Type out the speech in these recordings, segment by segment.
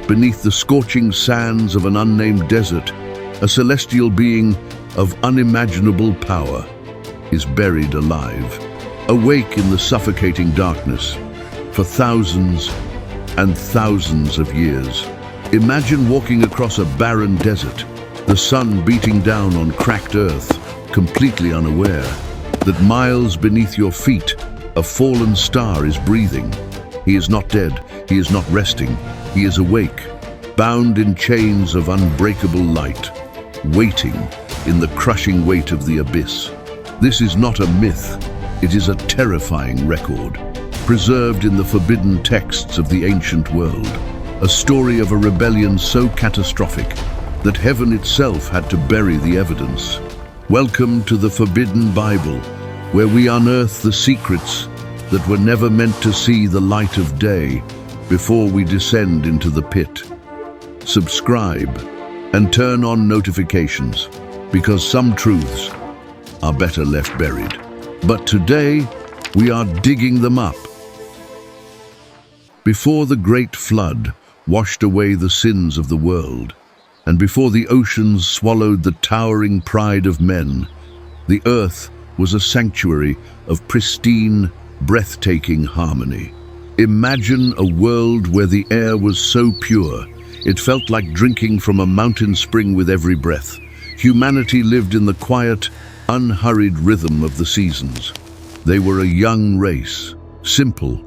beneath the scorching sands of an unnamed desert, a celestial being of unimaginable power is buried alive, awake in the suffocating darkness for thousands and thousands of years. Imagine walking across a barren desert, the sun beating down on cracked earth, completely unaware that miles beneath your feet, a fallen star is breathing. He is not dead, he is not resting, he is awake, bound in chains of unbreakable light, waiting in the crushing weight of the abyss. This is not a myth, it is a terrifying record, preserved in the forbidden texts of the ancient world, a story of a rebellion so catastrophic that heaven itself had to bury the evidence. Welcome to the Forbidden Bible, where we unearth the secrets that were never meant to see the light of day before we descend into the pit. Subscribe and turn on notifications, because some truths are better left buried. But today, we are digging them up. Before the great flood washed away the sins of the world, and before the oceans swallowed the towering pride of men, the earth was a sanctuary of pristine, breathtaking harmony. Imagine a world where the air was so pure, it felt like drinking from a mountain spring with every breath. Humanity lived in the quiet, unhurried rhythm of the seasons. They were a young race, simple,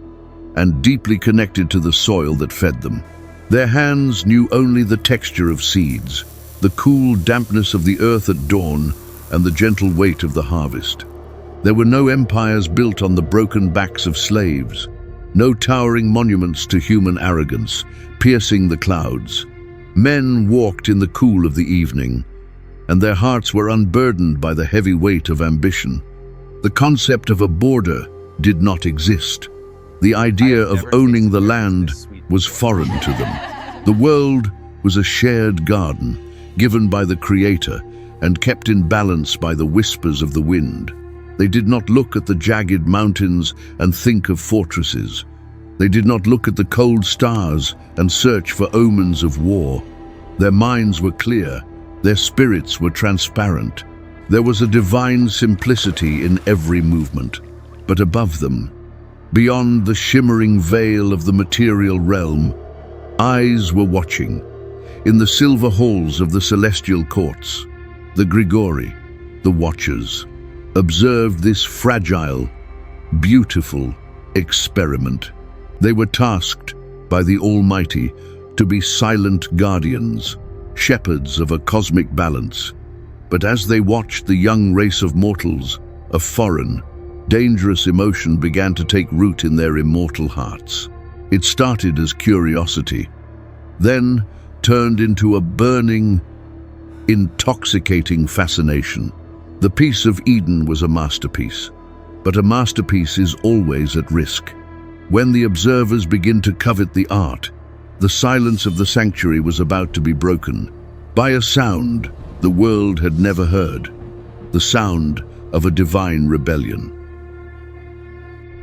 and deeply connected to the soil that fed them. Their hands knew only the texture of seeds, the cool dampness of the earth at dawn, and the gentle weight of the harvest. There were no empires built on the broken backs of slaves, no towering monuments to human arrogance, piercing the clouds. Men walked in the cool of the evening, and their hearts were unburdened by the heavy weight of ambition. The concept of a border did not exist. The idea of owning the land was foreign to them. The world was a shared garden, given by the Creator and kept in balance by the whispers of the wind. They did not look at the jagged mountains and think of fortresses. They did not look at the cold stars and search for omens of war. Their minds were clear, their spirits were transparent. There was a divine simplicity in every movement. But above them, beyond the shimmering veil of the material realm, eyes were watching. In the silver halls of the celestial courts, the Grigori, the Watchers, observed this fragile, beautiful experiment. They were tasked by the Almighty to be silent guardians, shepherds of a cosmic balance. But as they watched the young race of mortals, a foreign, dangerous emotion began to take root in their immortal hearts. It started as curiosity, then turned into a burning, intoxicating fascination. The Peace of Eden was a masterpiece, but a masterpiece is always at risk. When the observers begin to covet the art, the silence of the sanctuary was about to be broken by a sound the world had never heard, the sound of a divine rebellion.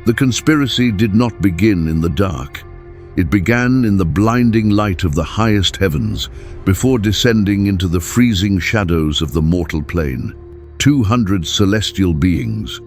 The conspiracy did not begin in the dark. It began in the blinding light of the highest heavens before descending into the freezing shadows of the mortal plane. 200 celestial beings,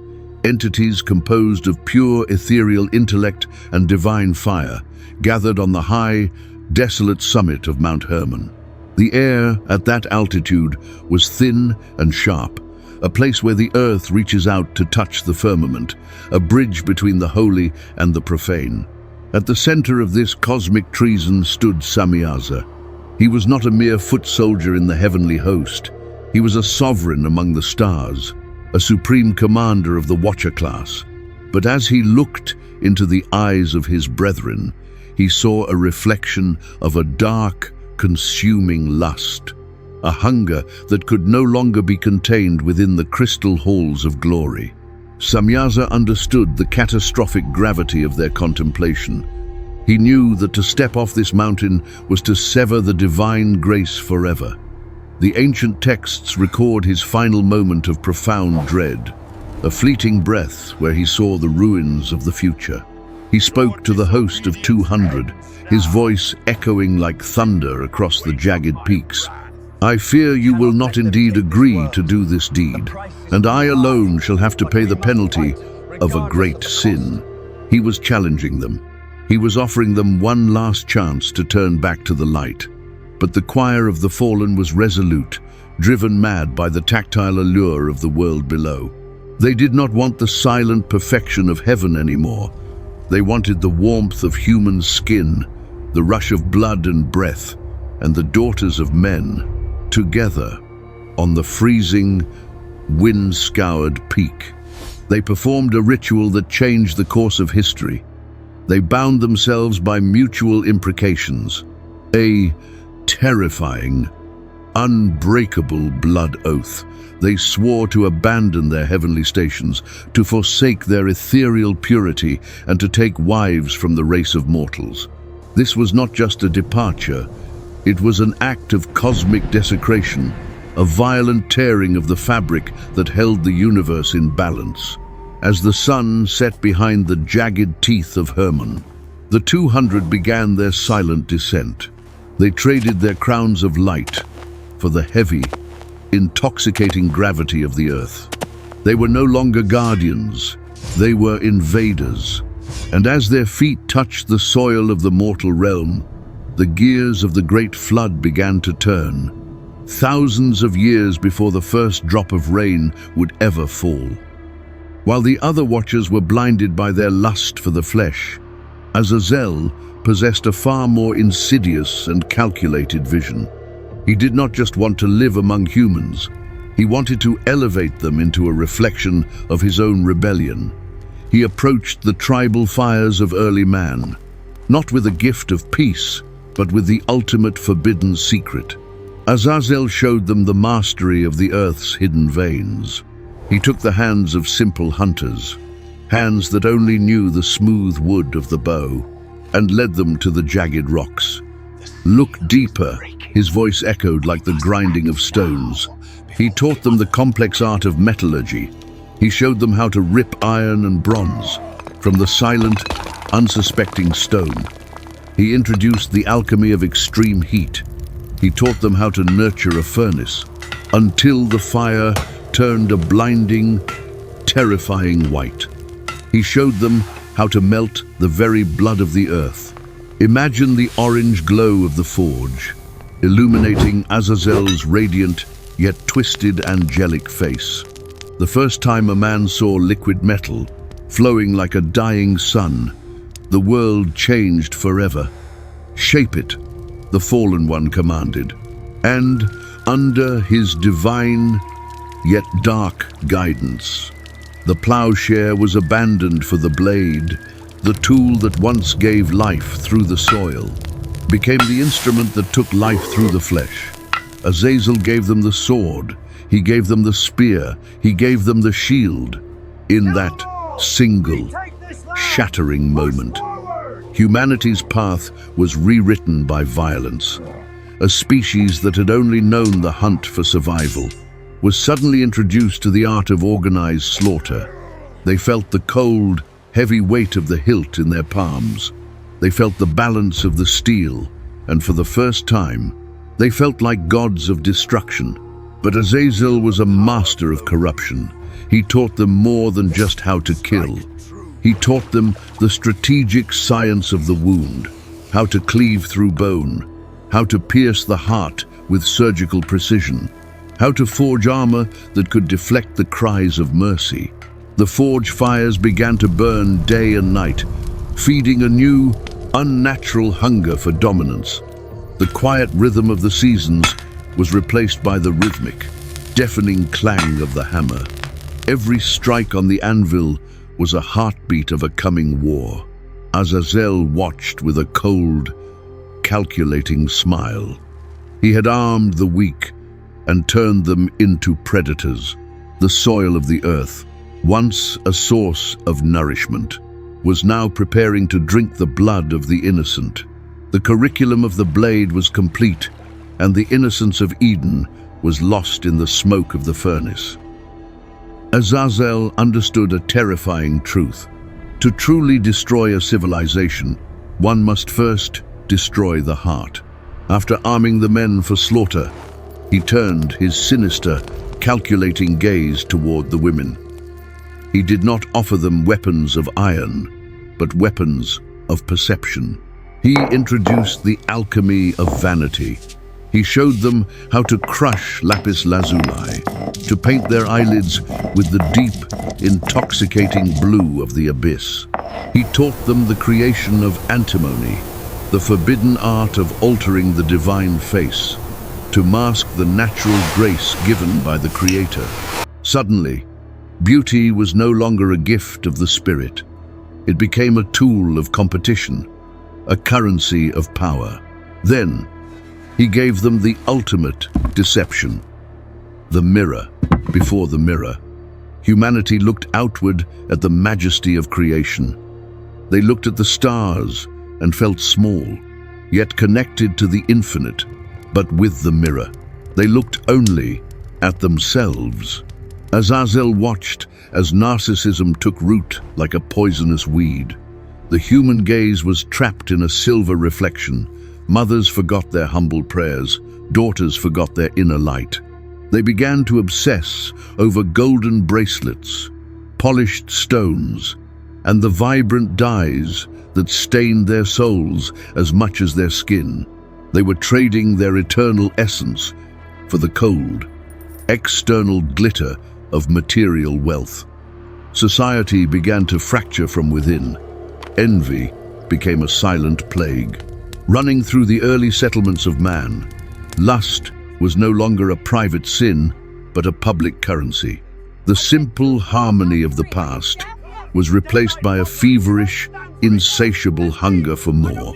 entities composed of pure ethereal intellect and divine fire, gathered on the high, desolate summit of Mount Hermon. The air at that altitude was thin and sharp, a place where the earth reaches out to touch the firmament, a bridge between the holy and the profane. At the center of this cosmic treason stood Samyaza. He was not a mere foot soldier in the heavenly host. He was a sovereign among the stars, a supreme commander of the Watcher class. But as he looked into the eyes of his brethren, he saw a reflection of a dark, consuming lust, a hunger that could no longer be contained within the crystal halls of glory. Samyaza understood the catastrophic gravity of their contemplation. He knew that to step off this mountain was to sever the divine grace forever. The ancient texts record his final moment of profound dread, a fleeting breath where he saw the ruins of the future. He spoke to the host of 200, his voice echoing like thunder across the jagged peaks. "I fear you will not indeed agree to do this deed, and I alone shall have to pay the penalty of a great sin." He was challenging them. He was offering them one last chance to turn back to the light. But the choir of the fallen was resolute, driven mad by the tactile allure of the world below. They did not want the silent perfection of heaven anymore. They wanted the warmth of human skin, the rush of blood and breath, and the daughters of men, together, on the freezing, wind-scoured peak. They performed a ritual that changed the course of history. They bound themselves by mutual imprecations, a terrifying, unbreakable blood oath. They swore to abandon their heavenly stations, to forsake their ethereal purity, and to take wives from the race of mortals. This was not just a departure, it was an act of cosmic desecration, a violent tearing of the fabric that held the universe in balance. As the sun set behind the jagged teeth of Hermon, the 200 began their silent descent. They traded their crowns of light for the heavy, intoxicating gravity of the earth. They were no longer guardians, they were invaders. And as their feet touched the soil of the mortal realm, the gears of the great flood began to turn, thousands of years before the first drop of rain would ever fall. While the other watchers were blinded by their lust for the flesh, Azazel possessed a far more insidious and calculated vision. He did not just want to live among humans, he wanted to elevate them into a reflection of his own rebellion. He approached the tribal fires of early man, not with a gift of peace, but with the ultimate forbidden secret. Azazel showed them the mastery of the earth's hidden veins. He took the hands of simple hunters, hands that only knew the smooth wood of the bow, and led them to the jagged rocks. "Look deeper," his voice echoed like the grinding of stones. He taught them the complex art of metallurgy. He showed them how to rip iron and bronze from the silent, unsuspecting stone. He introduced the alchemy of extreme heat. He taught them how to nurture a furnace until the fire turned a blinding, terrifying white. He showed them how to melt the very blood of the earth. Imagine the orange glow of the forge, illuminating Azazel's radiant yet twisted angelic face. The first time a man saw liquid metal, flowing like a dying sun, the world changed forever. "Shape it," the fallen one commanded. And under his divine yet dark guidance, the plowshare was abandoned for the blade. The tool that once gave life through the soil became the instrument that took life through the flesh. Azazel gave them the sword, he gave them the spear, he gave them the shield. In that single, shattering moment, humanity's path was rewritten by violence. A species that had only known the hunt for survival was suddenly introduced to the art of organized slaughter. They felt the cold, heavy weight of the hilt in their palms. They felt the balance of the steel, and for the first time, they felt like gods of destruction. But Azazel was a master of corruption. He taught them more than just how to kill. He taught them the strategic science of the wound, how to cleave through bone, how to pierce the heart with surgical precision, how to forge armor that could deflect the cries of mercy. The forge fires began to burn day and night, feeding a new, unnatural hunger for dominance. The quiet rhythm of the seasons was replaced by the rhythmic, deafening clang of the hammer. Every strike on the anvil was a heartbeat of a coming war. Azazel watched with a cold, calculating smile. He had armed the weak and turned them into predators. The soil of the earth, once a source of nourishment, was now preparing to drink the blood of the innocent. The curriculum of the blade was complete, and the innocence of Eden was lost in the smoke of the furnace. Azazel understood a terrifying truth. To truly destroy a civilization, one must first destroy the heart. After arming the men for slaughter, he turned his sinister, calculating gaze toward the women. He did not offer them weapons of iron, but weapons of perception. He introduced the alchemy of vanity. He showed them how to crush lapis lazuli, to paint their eyelids with the deep, intoxicating blue of the abyss. He taught them the creation of antimony, the forbidden art of altering the divine face, to mask the natural grace given by the Creator. Suddenly, beauty was no longer a gift of the spirit. It became a tool of competition, a currency of power. Then, he gave them the ultimate deception, the mirror. Before the mirror, humanity looked outward at the majesty of creation. They looked at the stars and felt small, yet connected to the infinite. But with the mirror, they looked only at themselves. Azazel watched as narcissism took root like a poisonous weed. The human gaze was trapped in a silver reflection. Mothers forgot their humble prayers. Daughters forgot their inner light. They began to obsess over golden bracelets, polished stones, and the vibrant dyes that stained their souls as much as their skin. They were trading their eternal essence for the cold, external glitter of material wealth. Society began to fracture from within. Envy became a silent plague. Running through the early settlements of man, lust was no longer a private sin, but a public currency. The simple harmony of the past was replaced by a feverish, insatiable hunger for more.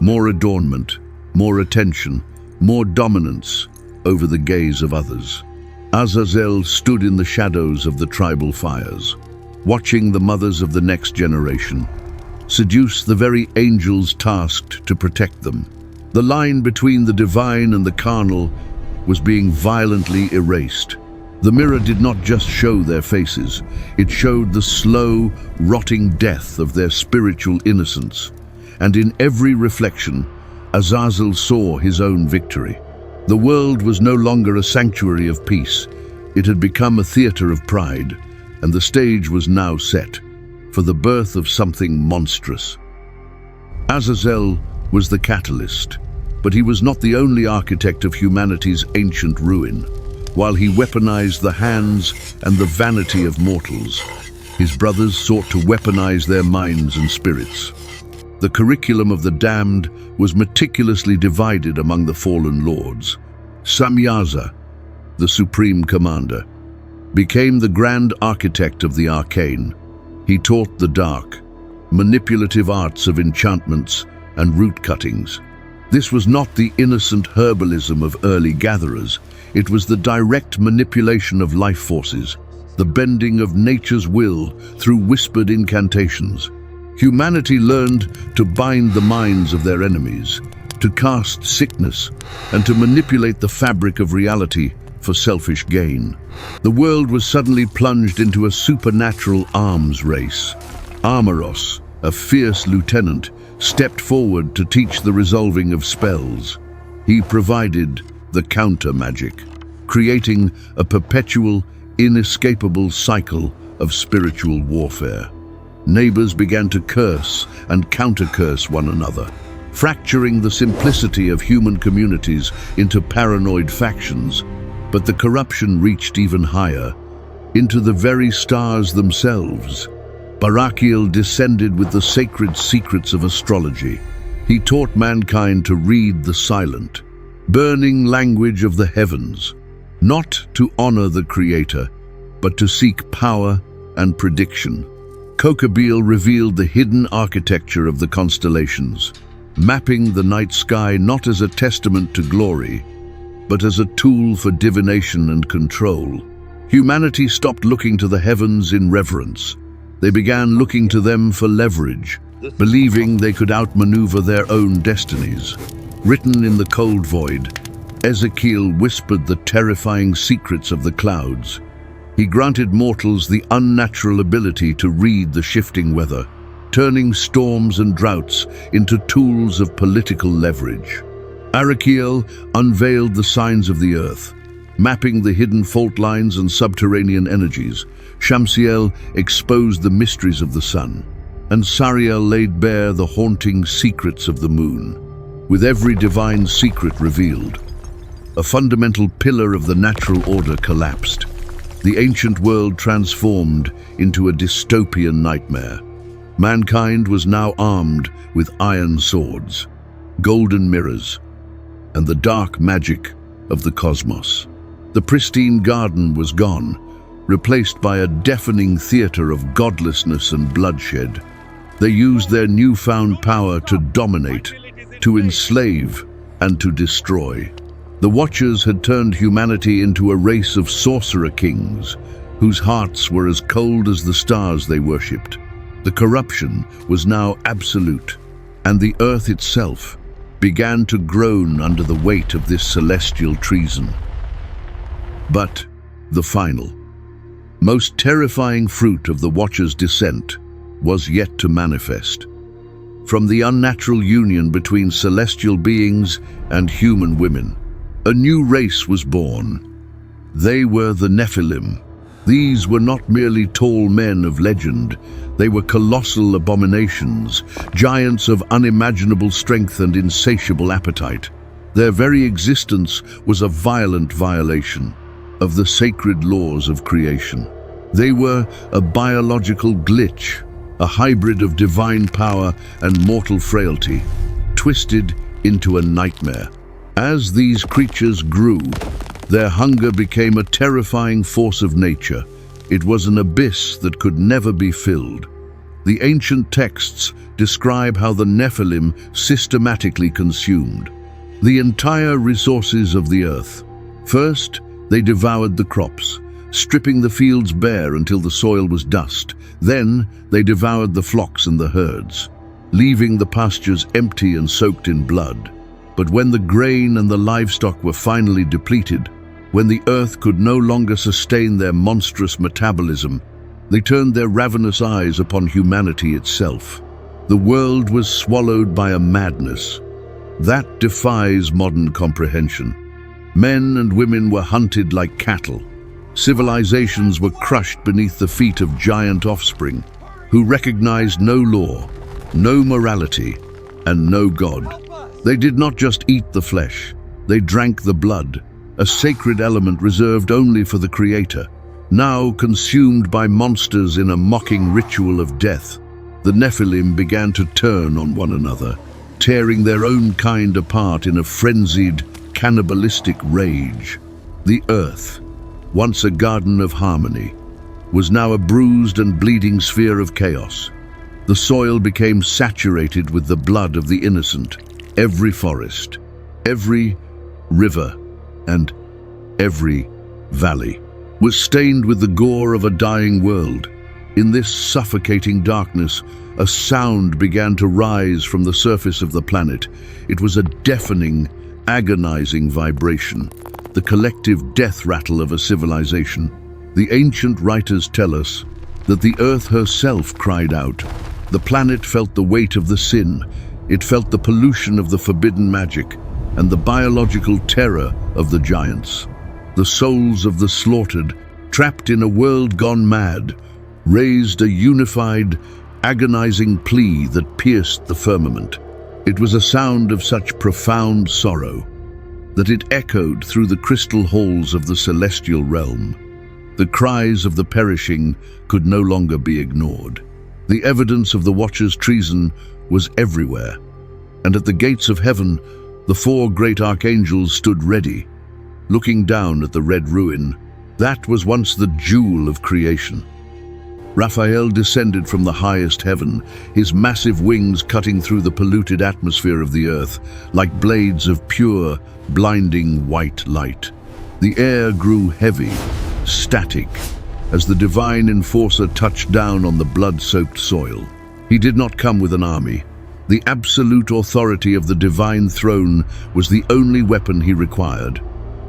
More adornment, more attention, more dominance over the gaze of others. Azazel stood in the shadows of the tribal fires, watching the mothers of the next generation seduce the very angels tasked to protect them. The line between the divine and the carnal was being violently erased. The mirror did not just show their faces, it showed the slow, rotting death of their spiritual innocence. And in every reflection, Azazel saw his own victory. The world was no longer a sanctuary of peace. It had become a theater of pride, and the stage was now set for the birth of something monstrous. Azazel was the catalyst, but he was not the only architect of humanity's ancient ruin. While he weaponized the hands and the vanity of mortals, his brothers sought to weaponize their minds and spirits. The curriculum of the damned was meticulously divided among the fallen lords. Samyaza, the supreme commander, became the grand architect of the arcane. He taught the dark, manipulative arts of enchantments and root cuttings. This was not the innocent herbalism of early gatherers. It was the direct manipulation of life forces, the bending of nature's will through whispered incantations. Humanity learned to bind the minds of their enemies, to cast sickness, and to manipulate the fabric of reality for selfish gain. The world was suddenly plunged into a supernatural arms race. Armoros, a fierce lieutenant, stepped forward to teach the resolving of spells. He provided the counter-magic, creating a perpetual, inescapable cycle of spiritual warfare. Neighbors began to curse and counter-curse one another, fracturing the simplicity of human communities into paranoid factions. But the corruption reached even higher, into the very stars themselves. Barakiel descended with the sacred secrets of astrology. He taught mankind to read the silent, burning language of the heavens, not to honor the Creator, but to seek power and prediction. Kokabeel revealed the hidden architecture of the constellations, mapping the night sky not as a testament to glory, but as a tool for divination and control. Humanity stopped looking to the heavens in reverence. They began looking to them for leverage, believing they could outmaneuver their own destinies. Written in the cold void, Ezekiel whispered the terrifying secrets of the clouds. He granted mortals the unnatural ability to read the shifting weather. turning storms and droughts into tools of political leverage. Arachiel unveiled the signs of the earth, mapping the hidden fault lines and subterranean energies. Shamsiel exposed the mysteries of the sun, and Sariel laid bare the haunting secrets of the moon. With every divine secret revealed, a fundamental pillar of the natural order collapsed. The ancient world transformed into a dystopian nightmare. Mankind was now armed with iron swords, golden mirrors, and the dark magic of the cosmos. The pristine garden was gone, replaced by a deafening theater of godlessness and bloodshed. They used their newfound power to dominate, to enslave, and to destroy. The Watchers had turned humanity into a race of sorcerer kings, whose hearts were as cold as the stars they worshipped. The corruption was now absolute, and the earth itself began to groan under the weight of this celestial treason. But the final, most terrifying fruit of the Watchers' descent was yet to manifest. From the unnatural union between celestial beings and human women, a new race was born. They were the Nephilim. These were not merely tall men of legend. They were colossal abominations, giants of unimaginable strength and insatiable appetite. Their very existence was a violent violation of the sacred laws of creation. They were a biological glitch, a hybrid of divine power and mortal frailty, twisted into a nightmare. As these creatures grew, their hunger became a terrifying force of nature. It was an abyss that could never be filled. The ancient texts describe how the Nephilim systematically consumed the entire resources of the earth. First, they devoured the crops, stripping the fields bare until the soil was dust. Then, they devoured the flocks and the herds, leaving the pastures empty and soaked in blood. But when the grain and the livestock were finally depleted, when the earth could no longer sustain their monstrous metabolism, they turned their ravenous eyes upon humanity itself. The world was swallowed by a madness that defies modern comprehension. Men and women were hunted like cattle. Civilizations were crushed beneath the feet of giant offspring who recognized no law, no morality, and no God. They did not just eat the flesh, they drank the blood, a sacred element reserved only for the Creator. Now consumed by monsters in a mocking ritual of death, the Nephilim began to turn on one another, tearing their own kind apart in a frenzied, cannibalistic rage. The earth, once a garden of harmony, was now a bruised and bleeding sphere of chaos. The soil became saturated with the blood of the innocent. Every forest, every river, and every valley was stained with the gore of a dying world. In this suffocating darkness, a sound began to rise from the surface of the planet. It was a deafening, agonizing vibration, the collective death rattle of a civilization. The ancient writers tell us that the earth herself cried out. The planet felt the weight of the sin. It felt the pollution of the forbidden magic and the biological terror of the giants. The souls of the slaughtered, trapped in a world gone mad, raised a unified, agonizing plea that pierced the firmament. It was a sound of such profound sorrow that it echoed through the crystal halls of the celestial realm. The cries of the perishing could no longer be ignored. The evidence of the Watchers' treason was everywhere, and at the gates of heaven, the four great archangels stood ready, looking down at the red ruin. That was once the jewel of creation. Raphael descended from the highest heaven, his massive wings cutting through the polluted atmosphere of the earth like blades of pure, blinding white light. The air grew heavy, static, as the divine enforcer touched down on the blood-soaked soil. He did not come with an army. The absolute authority of the divine throne was the only weapon he required.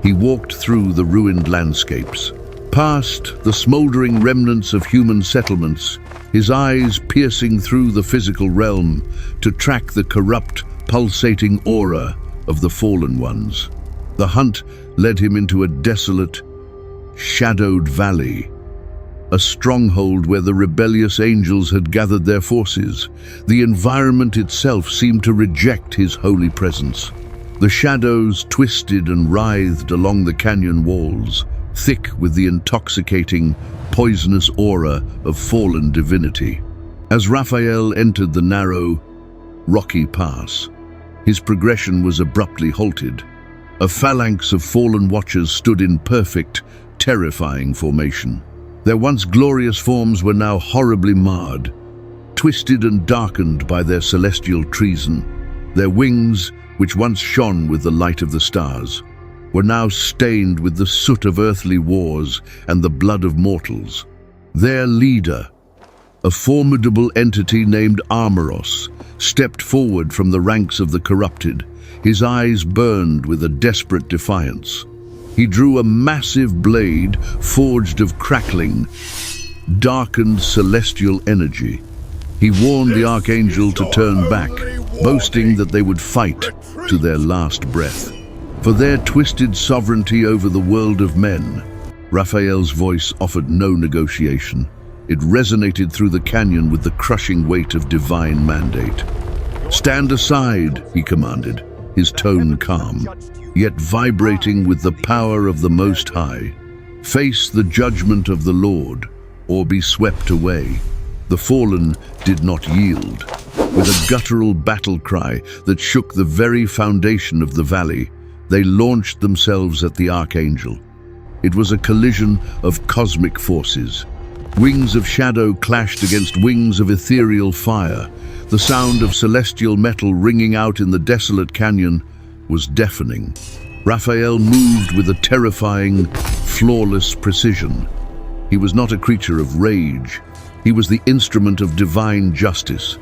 He walked through the ruined landscapes, Past the smoldering remnants of human settlements, his eyes piercing through the physical realm to track the corrupt, pulsating aura of the fallen ones. The hunt led him into a desolate, shadowed valley, a stronghold where the rebellious angels had gathered their forces. The environment itself seemed to reject his holy presence. The shadows twisted and writhed along the canyon walls, thick with the intoxicating, poisonous aura of fallen divinity. As Raphael entered the narrow, rocky pass, his progression was abruptly halted. A phalanx of fallen watchers stood in perfect, terrifying formation. Their once glorious forms were now horribly marred, twisted and darkened by their celestial treason. Their wings, which once shone with the light of the stars, were now stained with the soot of earthly wars and the blood of mortals. Their leader, a formidable entity named Armoros, stepped forward from the ranks of the corrupted. His eyes burned with a desperate defiance. He drew a massive blade forged of crackling, darkened celestial energy. He warned the Archangel to turn back, boasting that they would fight to their last breath. For their twisted sovereignty over the world of men, Raphael's voice offered no negotiation. It resonated through the canyon with the crushing weight of divine mandate. "Stand aside," he commanded, his tone calm, yet vibrating with the power of the Most High. "Face the judgment of the Lord, or be swept away." The fallen did not yield. With a guttural battle cry that shook the very foundation of the valley, they launched themselves at the Archangel. It was a collision of cosmic forces. Wings of shadow clashed against wings of ethereal fire. The sound of celestial metal ringing out in the desolate canyon was deafening. Raphael moved with a terrifying, flawless precision. He was not a creature of rage. He was the instrument of divine justice.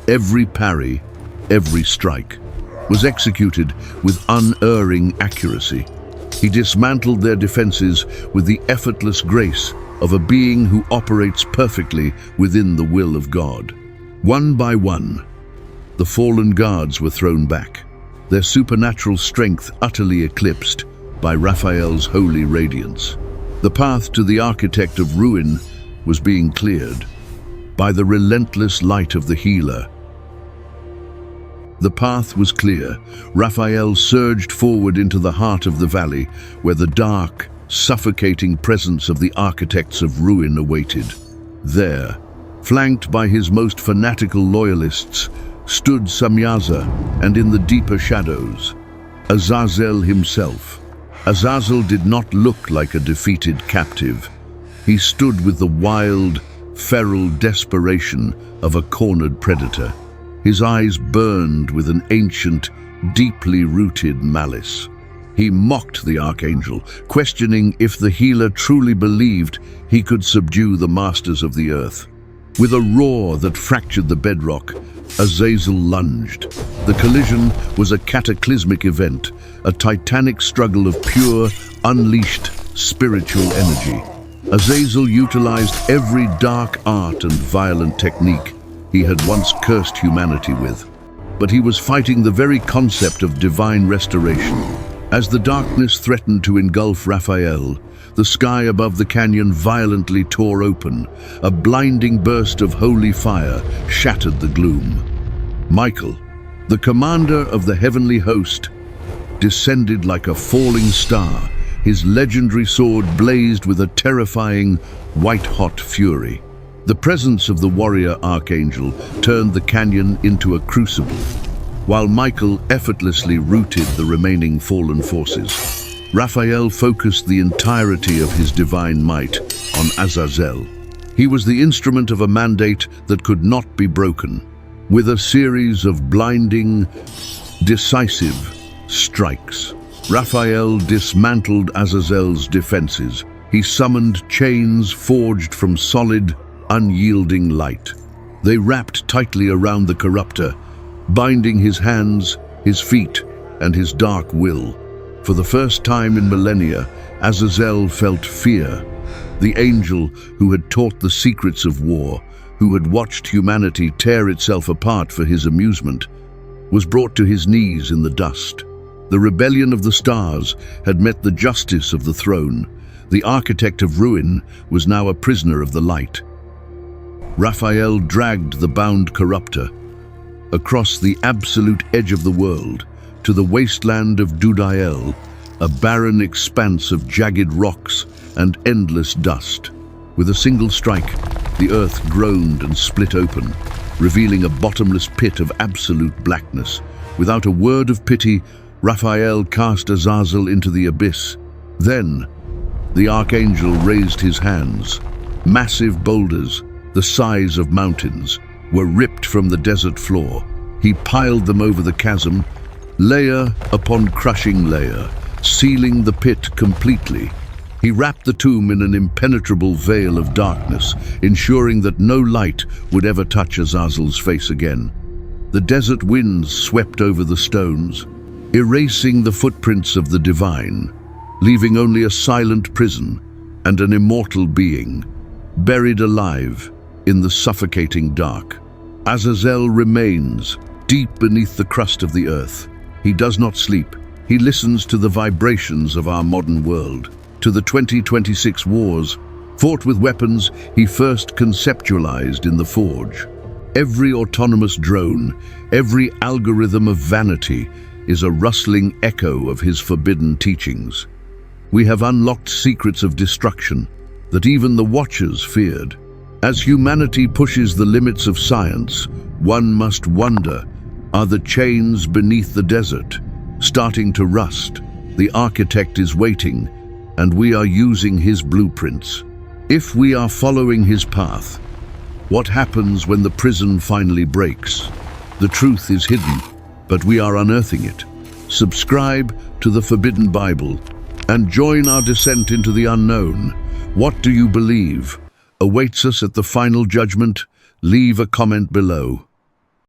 Every parry, every strike, was executed with unerring accuracy. He dismantled their defenses with the effortless grace of a being who operates perfectly within the will of God. One by one, the fallen guards were thrown back, their supernatural strength utterly eclipsed by Raphael's holy radiance. The path to the architect of ruin was being cleared by the relentless light of the healer. The path was clear. Raphael surged forward into the heart of the valley, where the dark, suffocating presence of the architects of ruin awaited. There, flanked by his most fanatical loyalists, stood Samyaza, and in the deeper shadows, Azazel himself. Azazel did not look like a defeated captive. He stood with the wild, feral desperation of a cornered predator. His eyes burned with an ancient, deeply rooted malice. He mocked the Archangel, questioning if the healer truly believed he could subdue the masters of the earth. With a roar that fractured the bedrock, Azazel lunged. The collision was a cataclysmic event, a titanic struggle of pure, unleashed spiritual energy. Azazel utilized every dark art and violent technique he had once cursed humanity with. But he was fighting the very concept of divine restoration. As the darkness threatened to engulf Raphael, the sky above the canyon violently tore open. A blinding burst of holy fire shattered the gloom. Michael, the commander of the heavenly host, descended like a falling star. His legendary sword blazed with a terrifying, white-hot fury. The presence of the warrior Archangel turned the canyon into a crucible, while Michael effortlessly routed the remaining fallen forces. Raphael focused the entirety of his divine might on Azazel. He was the instrument of a mandate that could not be broken. With a series of blinding, decisive strikes, Raphael dismantled Azazel's defenses. He summoned chains forged from solid, unyielding light. They wrapped tightly around the corruptor, binding his hands, his feet, and his dark will. For the first time in millennia, Azazel felt fear, The angel who had taught the secrets of war, who had watched humanity tear itself apart for his amusement, was brought to his knees in the dust. The rebellion of the stars had met the justice of the throne. The architect of ruin was now a prisoner of the light. Raphael dragged the bound corrupter across the absolute edge of the world to the wasteland of Dudael, a barren expanse of jagged rocks and endless dust. With a single strike, the earth groaned and split open, revealing a bottomless pit of absolute blackness. Without a word of pity, Raphael cast Azazel into the abyss. Then, the Archangel raised his hands. Massive boulders, the size of mountains, were ripped from the desert floor. He piled them over the chasm, layer upon crushing layer, sealing the pit completely. He wrapped the tomb in an impenetrable veil of darkness, ensuring that no light would ever touch Azazel's face again. The desert winds swept over the stones, erasing the footprints of the divine, leaving only a silent prison and an immortal being, buried alive in the suffocating dark. Azazel remains deep beneath the crust of the earth. He does not sleep. He listens to the vibrations of our modern world, to the 2026 wars, fought with weapons he first conceptualized in the forge. Every autonomous drone, every algorithm of vanity is a rustling echo of his forbidden teachings. We have unlocked secrets of destruction that even the Watchers feared. As humanity pushes the limits of science, one must wonder, are the chains beneath the desert starting to rust? The architect is waiting, and we are using his blueprints. If we are following his path, what happens when the prison finally breaks? The truth is hidden, but we are unearthing it. Subscribe to the Forbidden Bible and join our descent into the unknown. What do you believe awaits us at the final judgment? Leave a comment below.